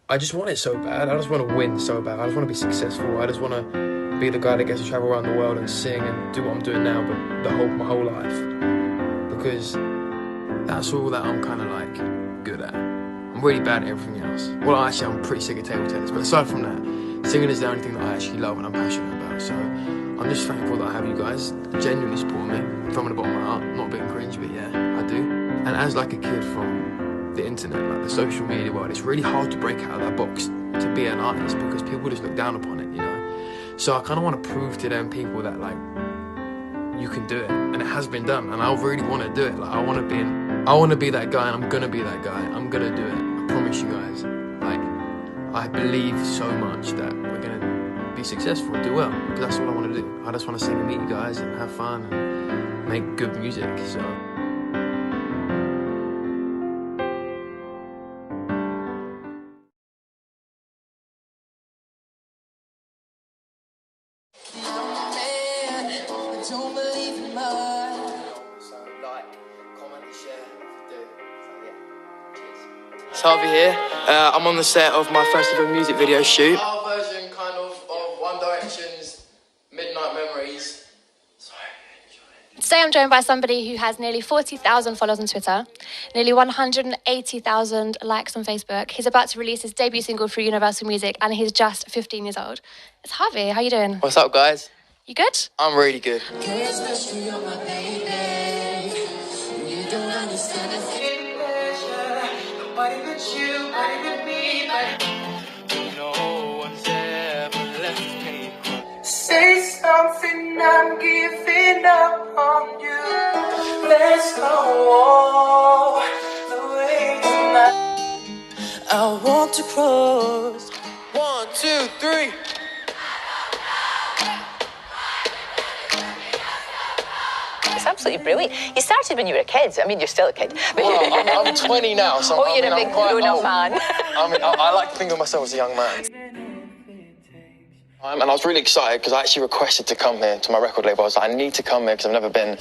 I just want it so bad. I just want to win so bad. I just want to be successful. I just want to be the guy that gets to travel around the world and sing and do what I'm doing now, but my whole life. Because that's all that I'm kind of like good at. I'm really bad at everything else. Well, actually, I'm pretty sick of table tennis. But aside from that, singing is the only thing that I actually love and I'm passionate about. So I'm just thankful that I have you guys genuinely support me from the bottom of my heart. Not being cringe, but yeah, I do. And as like a kid from the internet, like the social media world, it's really hard to break out of that box to be an artist because people just look down upon it, you know. So I kind of want to prove to them people that like you can do it, and it has been done, and I really want to do it. Like I want to be that guy, and I'm gonna be that guy. I'm gonna do it. I promise you guys. Like I believe so much that we're gonna be successful, do well, because that's what I want to do. I just want to sing and meet you guys and have fun and make good music. So. Don't believe in love. So like, comment and share if you do. So yeah, cheers. It's Harvey here. I'm on the set of my first ever music video shoot. Our version kind of One Direction's Midnight Memories. So enjoy it. Today I'm joined by somebody who has nearly 40,000 followers on Twitter, nearly 180,000 likes on Facebook. He's about to release his debut single through Universal Music and he's just 15 years old. It's Harvey, how you doing? What's up, guys? You good? I'm really good. Say something, I'm giving up on you. Let's go the way tonight. I want to cross. 1, 2, 3. It's absolutely brilliant. You started when you were a kid. I mean, you're still a kid. But Well, I'm 20 now, so oh, you're a big grown-up man. I like to think of myself as a young man. And I was really excited because I actually requested to come here to my record label. I was like, I need to come here because I've never been.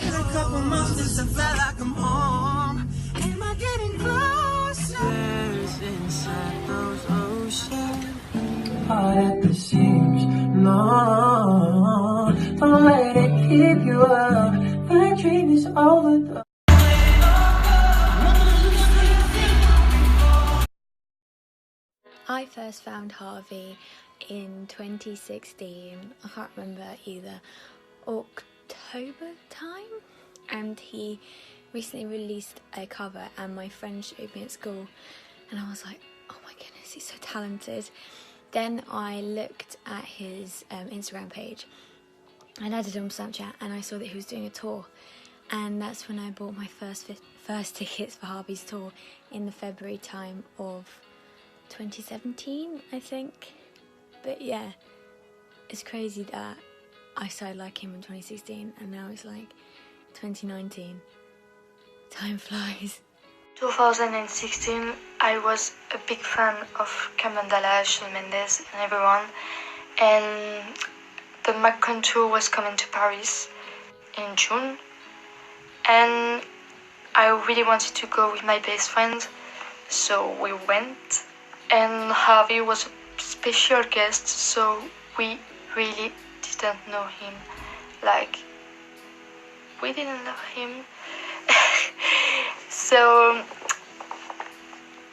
No, don't let it keep you up. That dream is over. I first found Harvey in 2016. I can't remember either October time, and he recently released a cover and my friend showed me at school and I was like, oh my goodness, he's so talented. Then I looked at his Instagram page and added him on Snapchat and I saw that he was doing a tour, and that's when I bought my first tickets for Harvey's tour in the February time of 2017, I think. But yeah, it's crazy that I started liking him in 2016 and now it's like 2019. Time flies. 2016, I was a big fan of Shawn, Mendes and everyone, and the Macron tour was coming to Paris in June, and I really wanted to go with my best friend, so we went, and Harvey was a special guest, so we really didn't know him, like, we didn't know him. So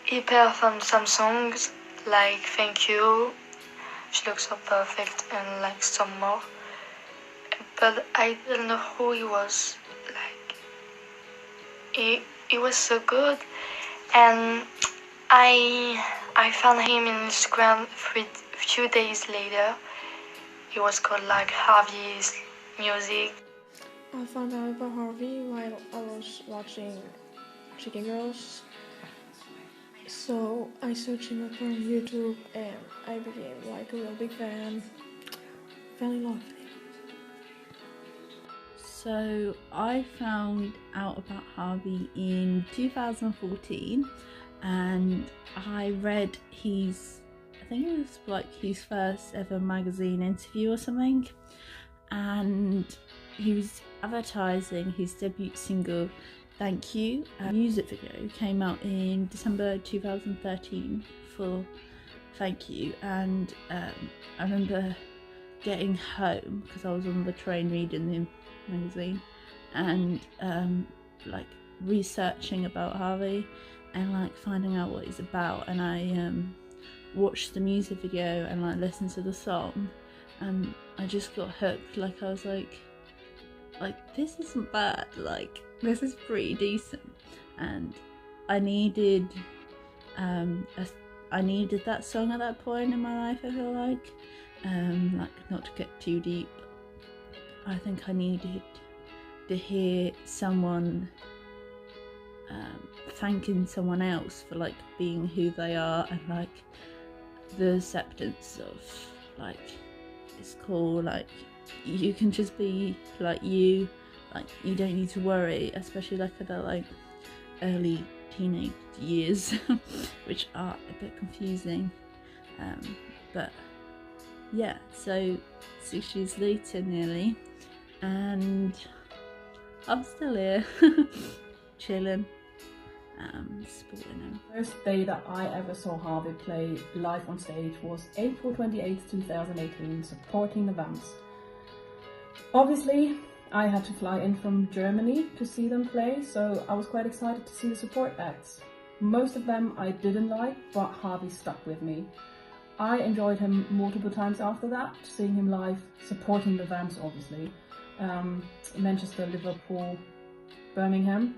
he performed some songs like Thank You, She Looks So Perfect, and like some more. But I didn't know who he was. Like he was so good, and I found him in Instagram a few days later. He was called like Harvey's Music. I found out about Harvey while I was watching Chicken Girls. So I searched him up on YouTube and I became like a real big fan. Fell in love with him. So I found out about Harvey in 2014 and I read I think it was like his first ever magazine interview or something, and he was advertising his debut single Thank You. A music video came out in December 2013 for thank you. And I remember getting home, because I was on the train reading the magazine, and like researching about Harvey and like finding out what he's about, and I watched the music video and like listened to the song, and I just got hooked. Like I was like this isn't bad, like this is pretty decent. And I needed I needed that song at that point in my life, I feel like not to get too deep. I think I needed to hear someone thanking someone else for like being who they are, and like the acceptance of like it's cool, like you can just be like you don't need to worry, especially like at the like early teenage years which are a bit confusing, but yeah, so 6 years later nearly, and I'm still here chilling, supporting him. The first day that I ever saw Harvey play live on stage was April 28th, 2018, supporting the Vamps. Obviously, I had to fly in from Germany to see them play, so I was quite excited to see the support acts. Most of them I didn't like, but Harvey stuck with me. I enjoyed him multiple times after that, seeing him live, supporting the Vamps obviously. Manchester, Liverpool, Birmingham.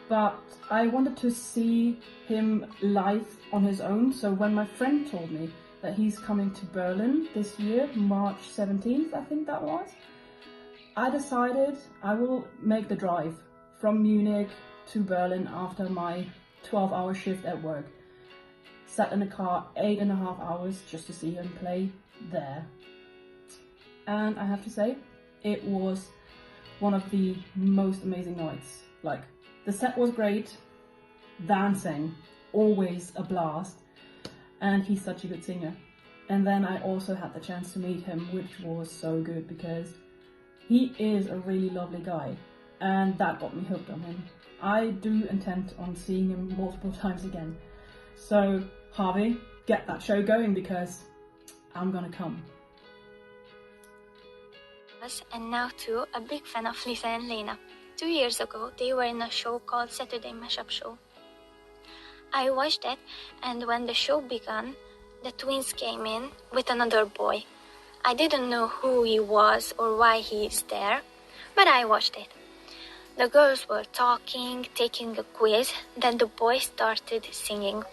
But I wanted to see him live on his own, so when my friend told me that he's coming to Berlin this year, March 17th I think that was, I decided I will make the drive from Munich to Berlin after my 12-hour shift at work. Sat in a car 8.5 hours just to see him play there. And I have to say, it was one of the most amazing nights. Like, the set was great, dancing, always a blast, and he's such a good singer. And then I also had the chance to meet him, which was so good because he is a really lovely guy, and that got me hooked on him. I do intend on seeing him multiple times again. So Harvey, get that show going because I'm gonna come. And now too, a big fan of Lisa and Lena. 2 years ago, they were in a show called Saturday Mashup Show. I watched it, and when the show began, the twins came in with another boy. I didn't know who he was or why he is there, but I watched it. The girls were talking, taking a quiz, then the boy started singing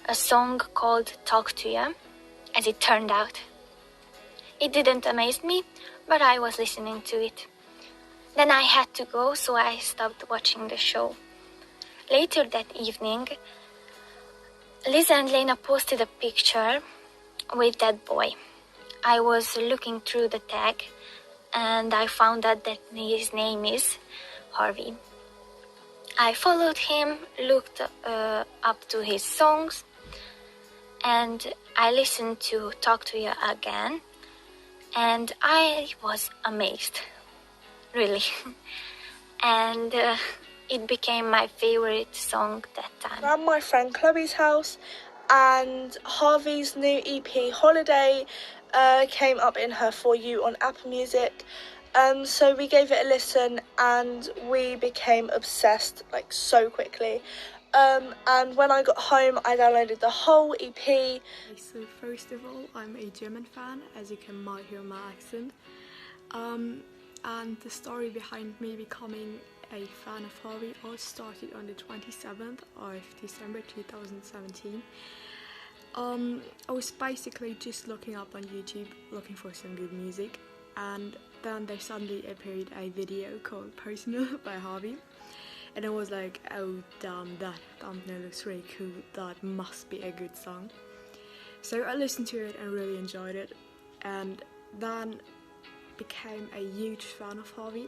a song called Talk to You, as it turned out. It didn't amaze me, but I was listening to it. Then I had to go, so I stopped watching the show. Later that evening, Lisa and Lena posted a picture with that boy. I was looking through the tag and I found out that his name is Harvey. I followed him, looked up to his songs, and I listened to Talk to You again, and I was amazed, really. And it became my favorite song that time. I'm at my friend Chloe's house, and Harvey's new EP Holiday came up in her For You on Apple Music. So we gave it a listen and we became obsessed like so quickly. And when I got home, I downloaded the whole EP. So first of all, I'm a German fan, as you might hear my accent. And the story behind me becoming a fan of Harvey all started on the 27th of December 2017. I was basically just looking up on YouTube, looking for some good music, and then there suddenly appeared a video called Personal by Harvey, and I was like, oh damn, that thumbnail looks really cool, that must be a good song. So I listened to it and really enjoyed it, and then became a huge fan of Harvey.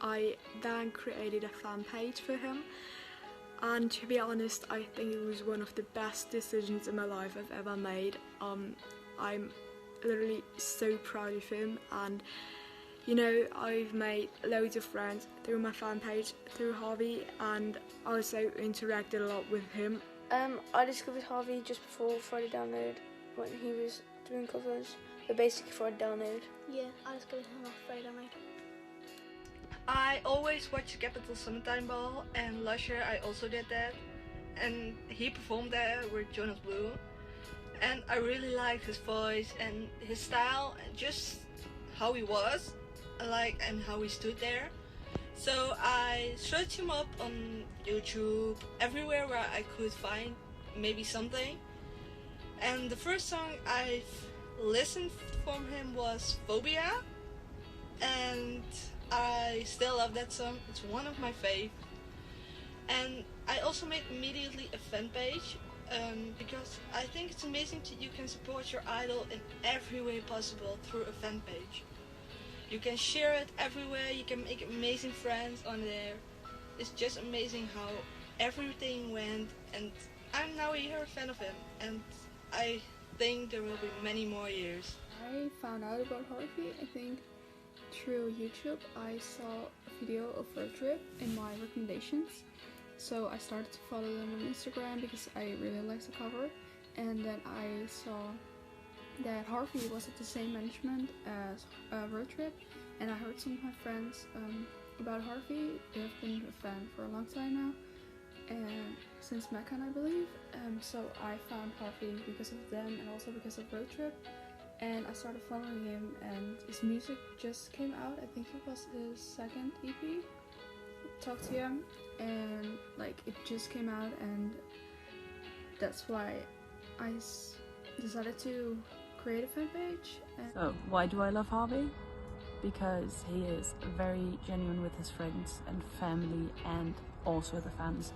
I then created a fan page for him, and to be honest, I think it was one of the best decisions in my life I've ever made. I'm literally so proud of him, and you know, I've made loads of friends through my fan page, through Harvey, and also interacted a lot with him. I discovered Harvey just before Friday Download when he was doing covers, but basically Friday Download. Yeah, I discovered him off Friday Download. I always watched Capital Summertime Ball, and last year I also did that, and he performed there with Jonas Blue, and I really liked his voice and his style and just how he was, and how he stood there. So I searched him up on YouTube, everywhere where I could find maybe something, and the first song I listened from him was Phobia, and I still love that song. It's one of my faves. And I also made immediately a fan page because I think it's amazing that you can support your idol in every way possible through a fan page. You can share it everywhere, you can make amazing friends on there. It's just amazing how everything went, and I'm now a year a fan of him, and I think there will be many more years. I found out about Harvey, I think, through YouTube. I saw a video of Road Trip in my recommendations, so I started to follow them on Instagram because I really liked the cover, and then I saw that Harvey was at the same management as Road Trip, and I heard some of my friends about Harvey. They've been a fan for a long time now, and since Meccan, I believe, so I found Harvey because of them and also because of Road Trip. And I started following him, and his music just came out. I think it was his second EP, Talk to You, and it just came out, and that's why I decided to create a fan page. So why do I love Harvey? Because he is very genuine with his friends and family, and also the fans.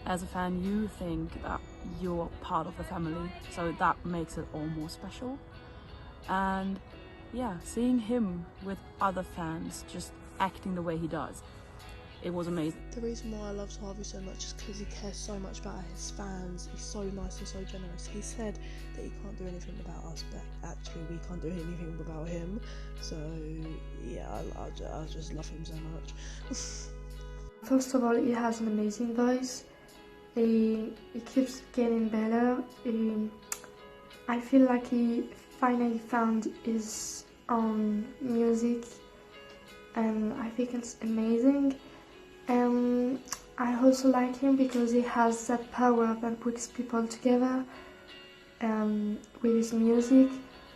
As a fan, you think that you're part of the family, so that makes it all more special. And yeah, seeing him with other fans just acting the way he does, it was amazing. The reason why I love Harvey so much is because he cares so much about his fans. He's so nice and so generous. He said that he can't do anything without us, but actually we can't do anything without him. So yeah, I just love him so much. First of all, he has an amazing voice. He keeps getting better. I feel like he finally found his own music, and I think it's amazing. I also like him because he has that power that puts people together with his music.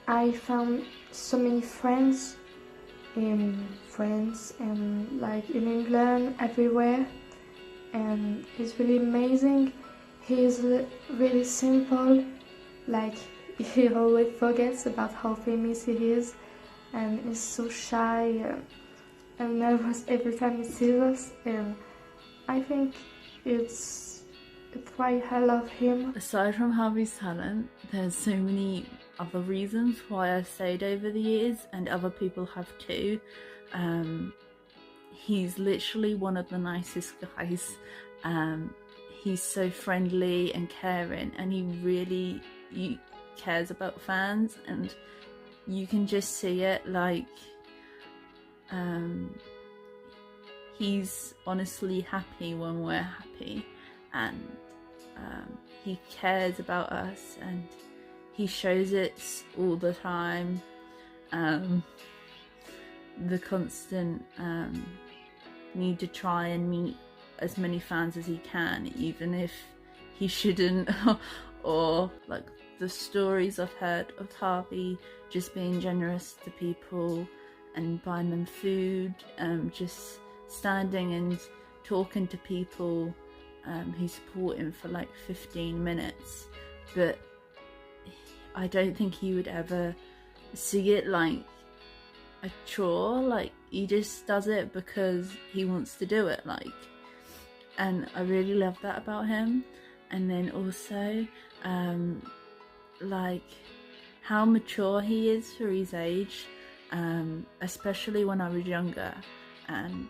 I found so many friends in France and in England, everywhere, and he's really amazing. He's really simple, he always forgets about how famous he is, and he's so shy and nervous every time he sees us, and I think it's why I love him. Aside from Harvey's talent, there's so many other reasons why I've stayed over the years, and other people have too. He's literally one of the nicest guys. He's so friendly and caring, and he really cares about fans, and you can just see it. He's honestly happy when we're happy, and he cares about us, and he shows it all the time. The constant need to try and meet as many fans as he can, even if he shouldn't, or the stories I've heard of Harvey just being generous to people and buying them food, just standing and talking to people who support him for 15 minutes, but I don't think he would ever see it like a chore. He just does it because he wants to do it, and I really love that about him. And then also how mature he is for his age, especially when I was younger, and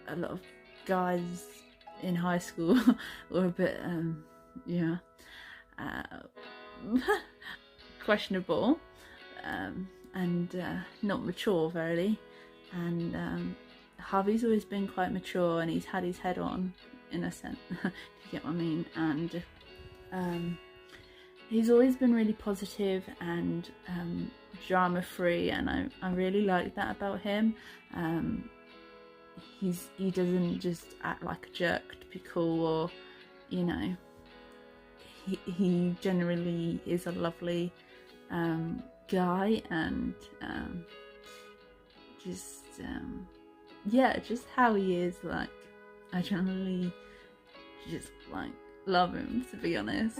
a lot of guys in high school were a bit questionable and not mature very, and Harvey's always been quite mature, and he's had his head on, in a sense. Do you get what I mean? And he's always been really positive and drama free, and I really like that about him. He doesn't just act like a jerk to be cool, or you know, he generally is a lovely guy, and just how he is, like, I generally just like love him, to be honest.